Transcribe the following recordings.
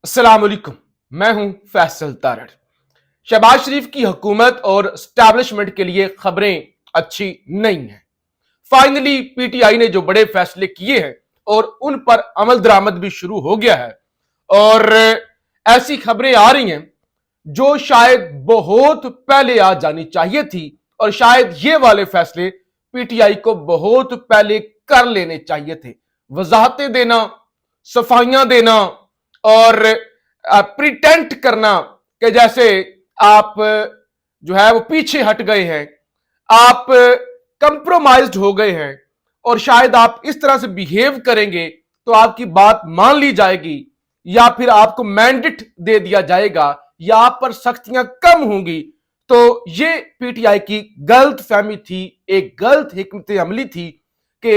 अस्सलाम वालेकुम, मैं हूं फैसल तारड़। शहबाज शरीफ की हुकूमत और स्टैब्लिशमेंट के लिए खबरें अच्छी नहीं हैं। फाइनली पीटीआई ने जो बड़े फैसले किए हैं और उन पर अमल दरामद भी शुरू हो गया है, और ऐसी खबरें आ रही हैं जो शायद बहुत पहले आ जानी चाहिए थी, और शायद ये वाले फैसले पीटीआई को बहुत पहले कर लेने चाहिए थे। वजाहतें देना, सफाइयां देना और प्रिटेंट करना कि जैसे आप जो है वो पीछे हट गए हैं, आप कंप्रोमाइज्ड हो गए हैं, और शायद आप इस तरह से बिहेव करेंगे तो आपकी बात मान ली जाएगी, या फिर आपको मैंडेट दे दिया जाएगा, या आप पर सख्तियां कम होंगी। तो ये पीटीआई की गलत फहमी थी, एक गलत हिकमत अमली थी कि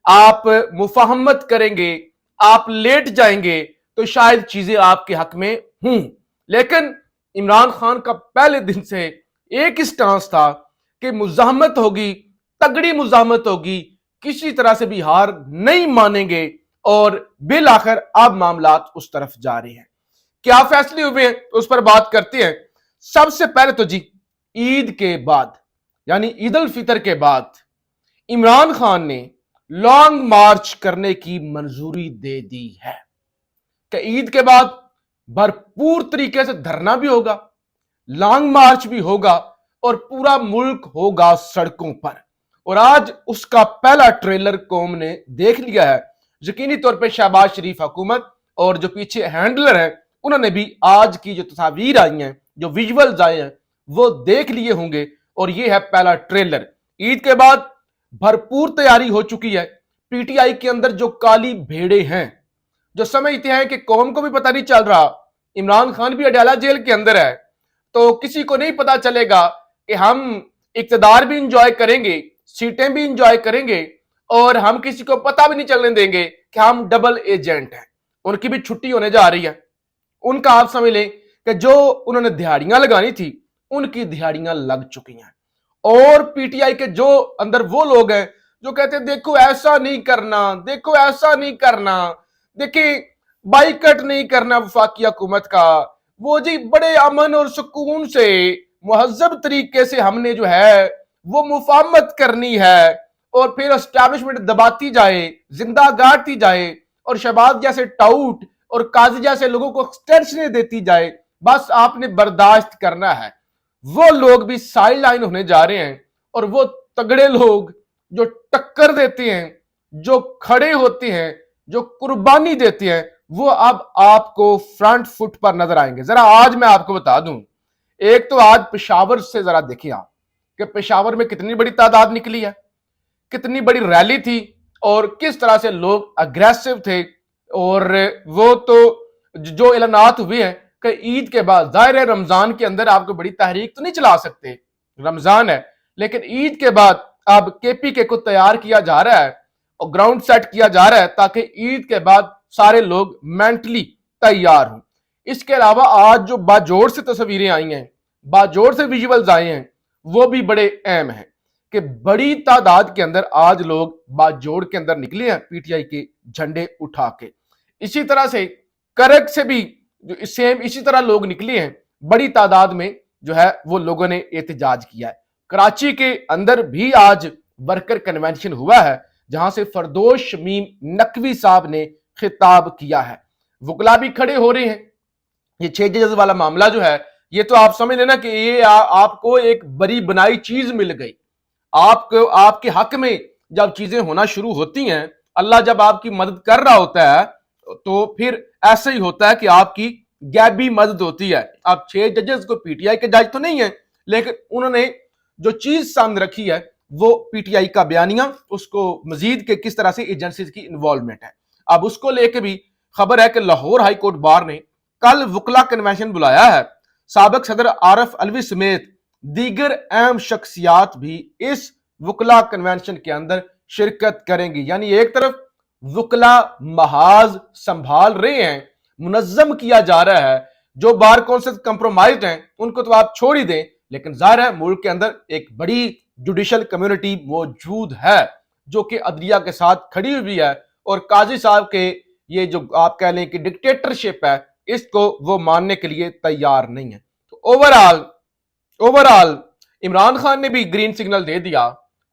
आप मुफाहमत करेंगे, आप लेट जाएंगे तो शायद चीजें आपके हक में हूं। लेकिन इमरान खान का पहले दिन से एक ही स्टांस था कि मुजाहमत होगी, तगड़ी मुजाहमत होगी, किसी तरह से भी हार नहीं मानेंगे, और बिल आखिर अब मामलात उस तरफ जा रहे हैं। क्या फैसले हुए हैं उस पर बात करते हैं। सबसे पहले तो जी, ईद के बाद यानी ईद उल फितर के बाद इमरान खान ने लॉन्ग मार्च करने की मंजूरी दे दी है कि ईद के बाद भरपूर तरीके से धरना भी होगा, लॉन्ग मार्च भी होगा, और पूरा मुल्क होगा सड़कों पर। और आज उसका पहला ट्रेलर कौम ने देख लिया है। यकीनी तौर पे शहबाज शरीफ हुकूमत और जो पीछे हैंडलर हैं उन्होंने भी आज की जो तस्वीर आई हैं, जो विजुअल्स आए हैं, वो देख लिए होंगे। और ये है पहला ट्रेलर। ईद के बाद भरपूर तैयारी हो चुकी है। पीटीआई के अंदर जो काली भेड़े हैं, जो समझते हैं कि कौम को भी पता नहीं चल रहा, इमरान खान भी अडयाला जेल के अंदर है, तो किसी को नहीं पता चलेगा कि हम इक्तदार भी इंजॉय करेंगे, सीटें भी इंजॉय करेंगे, और हम किसी को पता भी नहीं चलने देंगे कि हम डबल एजेंट हैं। उनकी भी छुट्टी होने जा रही है। उनका आप समझ लें कि जो उन्होंने दिहाड़ियां लगानी थी, उनकी दिहाड़ियां लग चुकी हैं। और पीटीआई के जो अंदर वो लोग हैं जो कहते हैं देखो ऐसा नहीं करना, देखो ऐसा नहीं करना, देखिए बाइकट नहीं करना वफाकी हुकूमत का, वो जी बड़े अमन और सुकून से मुहज्जब तरीके से हमने जो है वो मुफाहमत करनी है, और फिर एस्टैब्लिशमेंट दबाती जाए, जिंदा गाड़ती जाए, और शहबाज जैसे टाउट और काजी जैसे लोगों को एक्सटेंशन देती जाए, बस आपने बर्दाश्त करना है। वो लोग भी साइड लाइन होने जा रहे हैं, और वो तगड़े लोग जो टक्कर देते हैं, जो खड़े होते हैं, जो कुर्बानी देते हैं, वो अब आपको फ्रंट फुट पर नजर आएंगे। जरा आज मैं आपको बता दूं, एक तो आज पेशावर से जरा देखिए आप कि पेशावर में कितनी बड़ी तादाद निकली है, कितनी बड़ी रैली थी, और किस तरह से लोग अग्रेसिव थे। और वो तो जो ऐलानात हुए हैं कि ईद के बाद, जाहिर है रमजान के अंदर आपको बड़ी तहरीक तो नहीं चला सकते, रमजान है, लेकिन ईद के बाद अब केपीके को तैयार किया जा रहा है और ग्राउंड सेट किया जा रहा है ताकि ईद के बाद सारे लोग मेंटली तैयार हों। इसके अलावा आज जो बाजोड़ से तस्वीरें आई हैं, बाजोड़ से विजुअल्स आए हैं, वो भी बड़े अहम हैं कि बड़ी तादाद के अंदर आज लोग बाजोड़ के अंदर निकले हैं पीटीआई के झंडे उठा के। इसी तरह से करक से भी जो सेम इसी तरह लोग निकले हैं, बड़ी तादाद में जो है वो लोगों ने एहतजाज किया है। कराची के अंदर भी आज वर्कर कन्वेंशन हुआ है, जहां से फरदोश शमीम नकवी साहब ने खिताब किया है। वकला भी खड़े हो रहे हैं। ये 6 जज वाला मामला जो है, ये तो आप समझ लेना कि ये आपको एक बड़ी बनाई चीज मिल गई। आपको आपके हक में जब चीजें होना शुरू होती हैं, अल्लाह जब आपकी मदद कर रहा होता है, तो फिर ऐसे ही होता है कि आपकी गैबी मदद होती है। अब 6 जजेस को पीटीआई के जज तो नहीं है, लेकिन उन्होंने जो चीज सामने रखी है वो पीटीआई का बयानिया, उसको मजीद के किस तरह से एजेंसीज की इन्वॉल्वमेंट है। अब उसको लेके भी खबर है कि लाहौर हाई कोर्ट बार ने कल वकला कन्वेंशन बुलाया है। साबिक सदर आरिफ अलवी समेत दीगर अहम शख्सियात भी इस वकला कन्वेंशन के अंदर शिरकत करेंगी। यानी एक तरफ वकला महाज संभाल रहे हैं, मुनज्जम किया जा रहा है। जो बार कौंसिल कंप्रोमाइज्ड हैं उनको तो आप छोड़ ही दें, लेकिन जाहिर है मुल्क के अंदर एक बड़ी जुडिशल कम्युनिटी मौजूद है जो कि अदलिया के साथ खड़ी हुई है, और काजी साहब के ये जो आप कह लें कि डिक्टेटरशिप है, इसको वो मानने के लिए तैयार नहीं है। तो ओवरऑल इमरान खान ने भी ग्रीन सिग्नल दे दिया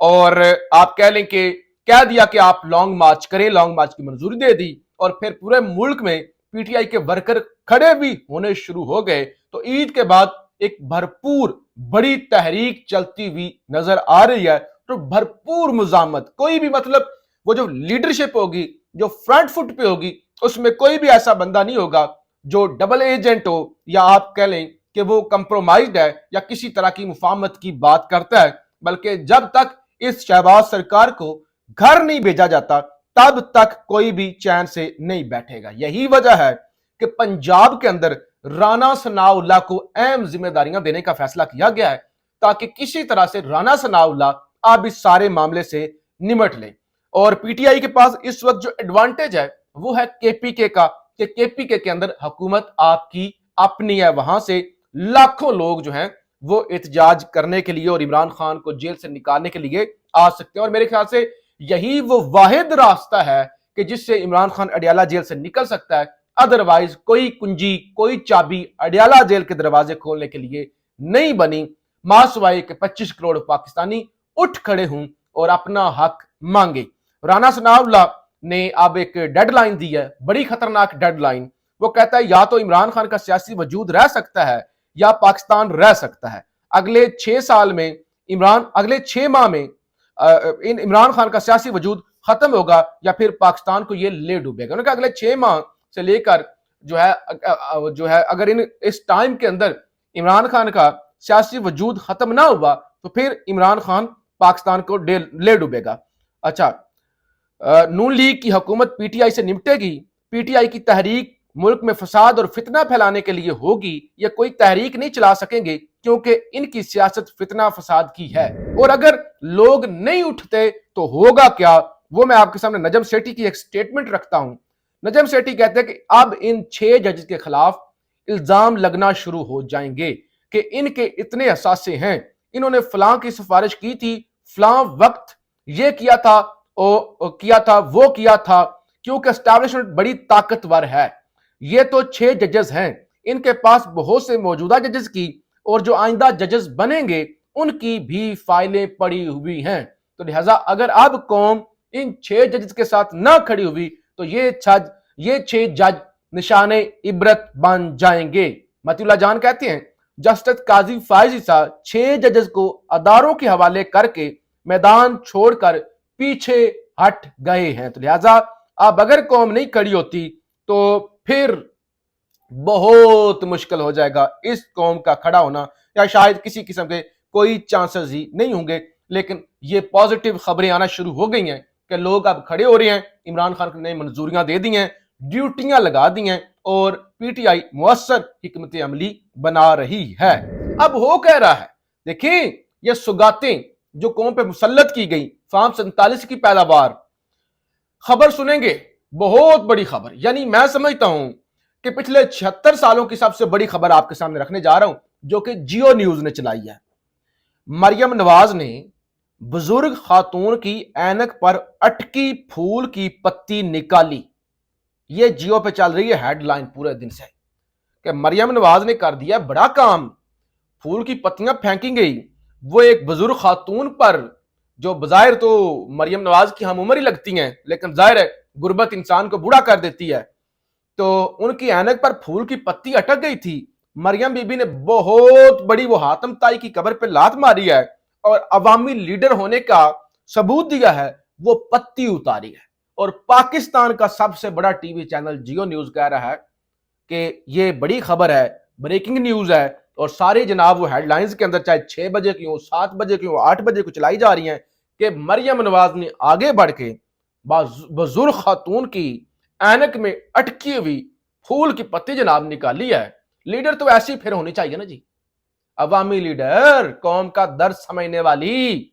और आप कह लें कि कह दिया कि आप लॉन्ग मार्च करें, लॉन्ग मार्च की मंजूरी दे दी और फिर पूरे मुल्क में पीटीआई के वर्कर खड़े भी होने शुरू हो गए। तो ईद के बाद एक भरपूर बड़ी तहरीक चलती हुई नजर आ रही है। तो भरपूर मुजामत, कोई भी मतलब वो जो लीडरशिप होगी, जो फ्रंट फुट पे होगी, उसमें कोई भी ऐसा बंदा नहीं होगा जो डबल एजेंट हो या आप कह लें कि वो कंप्रोमाइज्ड है या किसी तरह की मुफाहमत की बात करता है। बल्कि जब तक इस शहबाज सरकार को घर नहीं भेजा जाता तब तक कोई भी चैन से नहीं बैठेगा। यही वजह है कि पंजाब के अंदर राणा सनाउल्लाह को अहम जिम्मेदारियां देने का फैसला किया गया है ताकि किसी तरह से राणा सनाउल्लाह अब इस सारे मामले से निमट ले। और पीटीआई के पास इस वक्त जो एडवांटेज है वो है केपीके का, कि केपीके के अंदर हुकूमत आपकी अपनी है, वहां से लाखों लोग जो हैं वो एहतजाज करने के लिए और इमरान खान को जेल से निकालने के लिए आ सकते हैं। और मेरे ख्याल से यही वो वाहिद रास्ता है कि जिससे इमरान खान अडियाला जेल से निकल सकता है। अदरवाइज कोई कुंजी, कोई चाबी अडियाला जेल के दरवाजे खोलने के लिए नहीं बनी, मासवाई के 25 करोड़ पाकिस्तानी उठ खड़े हों और अपना हक मांगे। राणा सनाउल्लाह ने अब एक डेडलाइन दी है, बड़ी खतरनाक डेडलाइन। वो कहता है या तो इमरान खान का सियासी वजूद रह सकता है या पाकिस्तान रह सकता है। अगले 6 माह में इमरान खान का सियासी वजूद खत्म होगा या फिर पाकिस्तान को ये ले डूबेगा। उन्होंने कहा अगले 6 माह से लेकर जो है अगर इस टाइम के अंदर इमरान खान का सियासी वजूद खत्म ना हुआ तो फिर इमरान खान पाकिस्तान को ले डूबेगा। अच्छा, नून लीग की हुकूमत पीटीआई से निपटेगी, पीटीआई की तहरीक मुल्क में फसाद और फितना फैलाने के लिए होगी, ये कोई तहरीक नहीं चला सकेंगे क्योंकि इनकी सियासत फितना फसाद की है। और अगर लोग नहीं उठते तो होगा क्या, वो मैं आपके सामने नजम सेठी की एक स्टेटमेंट रखता हूं। नजम सेठी कहते हैं कि अब इन 6 जज के खिलाफ इल्जाम लगना शुरू हो जाएंगे कि इनके इतने असासे हैं, इन्होंने फलां की सिफारिश की थी, फलां वक्त ये किया था, वो किया था, क्योंकि एस्टैब्लिशमेंट बड़ी ताकतवर है। ये तो 6 जजेस हैं, इनके पास बहुत से मौजूदा जजेस की और जो आइंदा जजेस बनेंगे उनकी भी फाइलें पड़ी हुई हैं। तो लिहाजा अगर अब कौम इन 6 जजेस के साथ ना खड़ी हुई तो ये 6 जज निशाने इबरत बन जाएंगे। मतीउल्लाह जान कहते हैं जस्टिस काजी फायज ईसा 6 जजेस को अदारों के हवाले करके मैदान छोड़कर पीछे हट गए हैं। तो लिहाजा अब अगर कौम नहीं खड़ी होती तो फिर बहुत मुश्किल हो जाएगा इस कौम का खड़ा होना, या शायद किसी किस्म के कोई चांसेस ही नहीं होंगे। लेकिन ये पॉजिटिव खबरें आना शुरू हो गई हैं कि लोग अब खड़े हो रहे हैं, इमरान खान ने मंजूरियां दे दी हैं, ड्यूटियां लगा दी हैं और पीटीआई मुअस्सर हिकमत अमली बना रही है। अब हो कह रहा है, देखिए ये सुगातें जो कौम पे मुसल्लत की गई, फार्म 47 की पैदावार, खबर सुनेंगे बहुत बड़ी खबर। यानी मैं समझता हूं कि पिछले 76 सालों की सबसे बड़ी खबर आपके सामने रखने जा रहा हूं जो कि जियो न्यूज ने चलाई है। मरियम नवाज ने बुजुर्ग खातून की ऐनक पर अटकी फूल की पत्ती निकाली। ये जियो पे चल रही है हेडलाइन पूरे दिन से कि मरियम नवाज ने कर दिया बड़ा काम, फूल की पत्तियां फेंकी गई। वो एक बुजुर्ग खातून पर जो बजाहिर तो मरियम नवाज की हम उम्र ही लगती हैं, लेकिन जाहिर है गुर्बत इंसान को बूढ़ा कर देती है, तो उनकी ऐनक पर फूल की पत्ती अटक गई थी। मरियम बीबी ने बहुत बड़ी वो हातम ताई की कब्र पे लात मारी है और अवामी लीडर होने का सबूत दिया है, वो पत्ती उतारी है। और पाकिस्तान का सबसे बड़ा टीवी चैनल जियो न्यूज कह रहा है कि ये बड़ी खबर है, ब्रेकिंग न्यूज है, और सारे जनाब वो हेडलाइंस के अंदर चाहे 6 बजे की हो, 7 बजे की हो, 8 बजे को चलाई जा रही हैं कि मरियम नवाज ने आगे बढ़ के बुजुर्ग खातून की ऐनक में अटकी हुई फूल की पत्ती जनाब निकाली है। लीडर तो ऐसी फिर होनी चाहिए ना जी, अवामी लीडर, कौम का दर्द समझने वाली,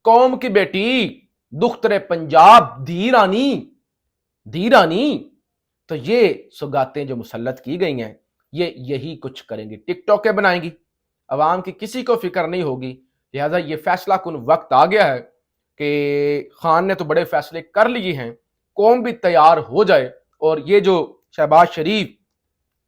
कौम की बेटी, दुख्तरे पंजाब, धी रानी। तो ये सुगातें जो मुसल्लत की गई हैं ये यही कुछ करेंगी, टिकटॉक बनाएंगी, अवाम की किसी को फिक्र नहीं होगी। लिहाजा ये फैसला कुन वक्त आ गया है कि खान ने तो बड़े फैसले कर लिए हैं, कौम भी तैयार हो जाए और ये जो शहबाज शरीफ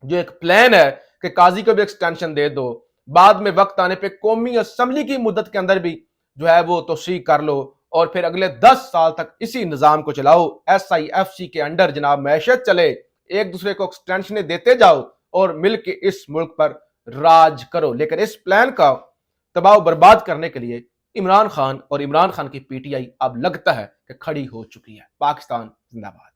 جو ایک پلان ہے کہ قاضی کو بھی ایکسٹینشن دے دو, بعد میں وقت آنے پہ قومی اسمبلی کی مدت کے اندر بھی جو ہے وہ توسیع کر لو, اور پھر اگلے 10 سال تک اسی نظام کو چلاؤ, ایس آئی ایف سی کے انڈر جناب معیشت چلے, ایک دوسرے کو ایکسٹینشنیں دیتے جاؤ اور مل کے اس ملک پر راج کرو. لیکن اس پلان کا تباہ و برباد کرنے کے لیے عمران خان اور عمران خان کی پی ٹی آئی اب لگتا ہے کہ کھڑی ہو چکی ہے. پاکستان زندہ باد.